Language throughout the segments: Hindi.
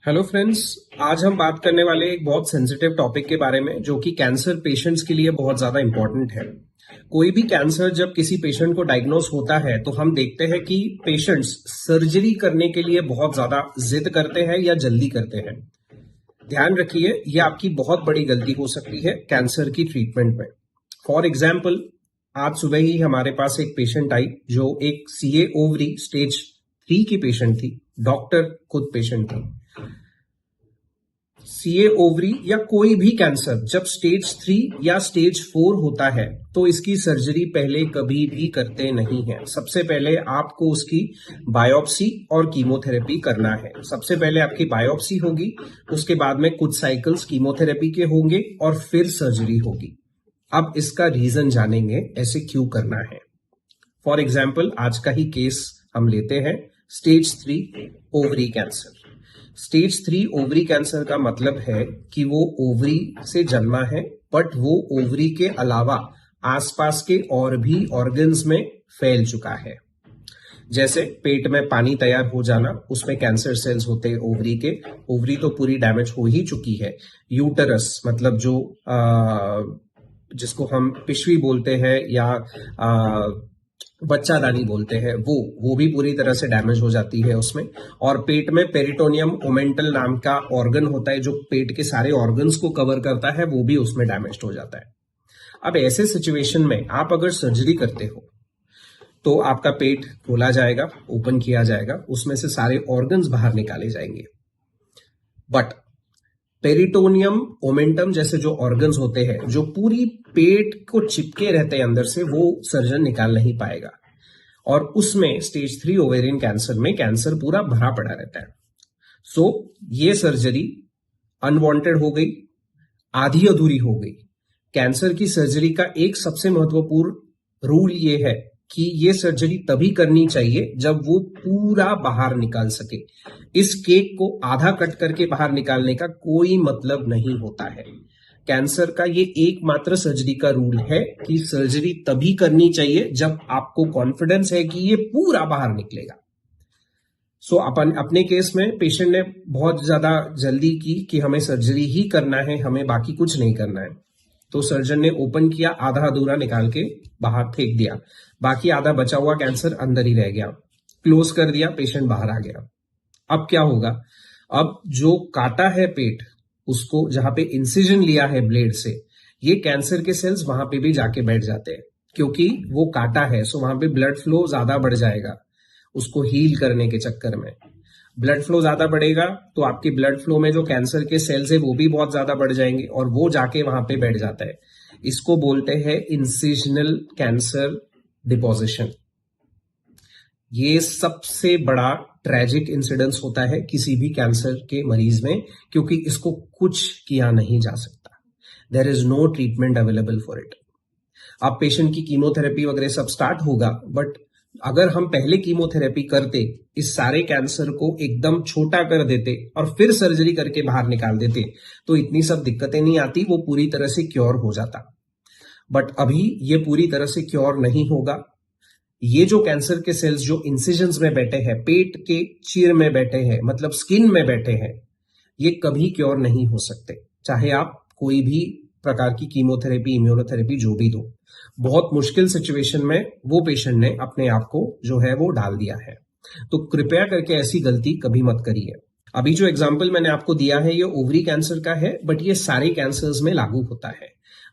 Hello friends. आज हम बात करने वाले एक बहुत सेंसिटिव टॉपिक के बारे में जो कि कैंसर पेशेंट्स के लिए बहुत ज्यादा इंपॉर्टेंट है। कोई भी कैंसर जब किसी पेशेंट को डायग्नोस होता है तो हम देखते हैं कि पेशेंट्स सर्जरी करने के लिए बहुत ज्यादा जिद करते हैं या जल्दी करते हैं। ध्यान रखिए, ये आपकी बहुत बड़ी गलती हो सकती है कैंसर की ट्रीटमेंट में। फॉर एग्जाम्पल, आज सुबह ही हमारे पास एक पेशेंट आई जो एक सीए ओवरी स्टेज 3 की पेशेंट थी। डॉक्टर खुद पेशेंट थी। सीए ओवरी या कोई भी कैंसर जब स्टेज 3 या स्टेज 4 होता है तो इसकी सर्जरी पहले कभी भी करते नहीं है। सबसे पहले आपको उसकी बायोप्सी और कीमोथेरेपी करना है। सबसे पहले आपकी बायोप्सी होगी, उसके बाद में कुछ साइकिल्स कीमोथेरेपी के होंगे और फिर सर्जरी होगी। अब इसका रीजन जानेंगे ऐसे क्यों करना है। फॉर एग्जाम्पल, आज का ही केस हम लेते हैं, stage 3 ovary cancer. Stage 3 ovary cancer का मतलब है कि वो ओवरी से जन्मा है, बट वो ओवरी के अलावा आसपास के और भी ऑर्गन्स में फैल चुका है। जैसे पेट में पानी तैयार हो जाना, उसमें कैंसर सेल्स होते हैं ओवरी के। ओवरी तो पूरी डैमेज हो ही चुकी है। यूटरस मतलब जो जिसको हम पिशवी बोलते हैं या बच्चादानी बोलते हैं, वो भी पूरी तरह से डैमेज हो जाती है उसमें। और पेट में पेरिटोनियम ओमेंटल नाम का ऑर्गन होता है जो पेट के सारे ऑर्गन्स को कवर करता है, वो भी उसमें डैमेज हो जाता है। अब ऐसे सिचुएशन में आप अगर सर्जरी करते हो तो आपका पेट खोला जाएगा, ओपन किया जाएगा, उसमें से सारे ऑर्गन्स बाहर निकाले जाएंगे। बट पेरिटोनियम ओमेंटम जैसे जो ऑर्गन्स होते हैं जो पूरी पेट को चिपके रहते हैं अंदर से, वो सर्जन निकाल नहीं पाएगा। और उसमें स्टेज 3 ओवेरियन कैंसर में कैंसर पूरा भरा पड़ा रहता है। सो ये सर्जरी अनवांटेड हो गई, आधी अधूरी हो गई। कैंसर की सर्जरी का एक सबसे महत्वपूर्ण रूल ये है कि ये सर्जरी तभी करनी चाहिए जब वो पूरा बाहर निकाल सके। इस केक को आधा कट करके बाहर निकालने का कोई मतलब नहीं होता है। कैंसर का ये एकमात्र सर्जरी का रूल है कि सर्जरी तभी करनी चाहिए जब आपको कॉन्फिडेंस है कि ये पूरा बाहर निकलेगा। सो अपने केस में पेशेंट ने बहुत ज्यादा जल्दी की कि हमें सर्जरी ही करना है, हमें बाकी कुछ नहीं करना है। तो सर्जन ने ओपन किया, आधा अधूरा निकाल के बाहर फेंक दिया, बाकी आधा बचा हुआ कैंसर अंदर ही रह गया। क्लोज कर दिया, पेशेंट बाहर आ गया। अब क्या होगा? अब जो काटा है पेट, उसको जहां पे इंसिजन लिया है ब्लेड से, ये कैंसर के सेल्स वहां पे भी जाके बैठ जाते हैं क्योंकि वो काटा है। सो वहां पे ब्लड फ्लो ज्यादा बढ़ जाएगा। उसको हील करने के चक्कर में ब्लड फ्लो ज्यादा बढ़ेगा तो आपके ब्लड फ्लो में जो कैंसर के सेल्स है वो भी बहुत ज्यादा बढ़ जाएंगे और वो जाके वहां पे बैठ जाता है। इसको बोलते हैं इंसिजनल कैंसर डिपोजिशन। ये सबसे बड़ा ट्रेजिक इंसिडेंस होता है किसी भी कैंसर के मरीज में, क्योंकि इसको कुछ किया नहीं जा सकता। There is no treatment available for it. अब पेशेंट की कीमोथेरेपी वगैरह सब स्टार्ट होगा, बट अगर हम पहले कीमोथेरेपी करते, इस सारे कैंसर को एकदम छोटा कर देते और फिर सर्जरी करके बाहर निकाल देते तो इतनी सब दिक्कतें नहीं आती, वो पूरी तरह से क्योर हो जाता। बट अभी ये पूरी तरह से क्योर नहीं होगा। ये जो कैंसर के सेल्स जो इंसिजन्स में बैठे हैं, पेट के चीर में बैठे हैं, मतलब स्किन में बैठे हैं, ये कभी क्योर नहीं हो सकते, चाहे आप कोई भी प्रकार की कीमोथेरेपी, इम्यूनोथेरेपी जो भी दो। बहुत मुश्किल सिचुएशन में वो पेशेंट ने अपने आप को जो है वो डाल दिया है। तो कृपया करके ऐसी गलती कभी मत करिए। अभी जो एग्जाम्पल मैंने आपको दिया है ये ओवरी कैंसर का है, बट ये सारे कैंसर्स में लागू होता है।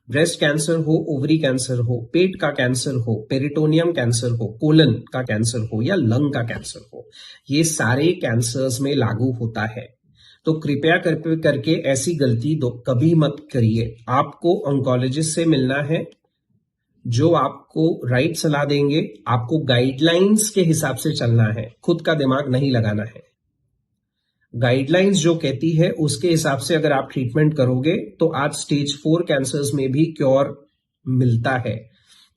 ब्रेस्ट कैंसर हो, ओवरी कैंसर हो, पेट का कैंसर हो, पेरिटोनियम कैंसर हो, कोलन का कैंसर हो या लंग का कैंसर हो, ये सारे कैंसर्स में लागू होता है। तो कृपया करके ऐसी गलती कभी मत करिए। आपको ऑन्कोलॉजिस्ट से मिलना है जो आपको राइट सलाह देंगे। आपको गाइडलाइंस के हिसाब से चलना है, खुद का दिमाग नहीं लगाना है। गाइडलाइंस जो कहती है उसके हिसाब से अगर आप ट्रीटमेंट करोगे तो आज स्टेज 4 कैंसर्स में भी क्योर मिलता है।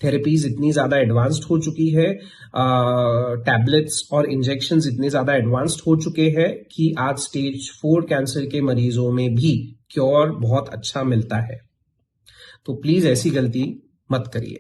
थेरेपीज इतनी ज्यादा एडवांस्ड हो चुकी है, टैबलेट्स और इंजेक्शंस इतने ज्यादा एडवांस्ड हो चुके हैं कि आज स्टेज 4 कैंसर के मरीजों में भी क्योर बहुत अच्छा मिलता है। तो प्लीज ऐसी गलती मत करिए।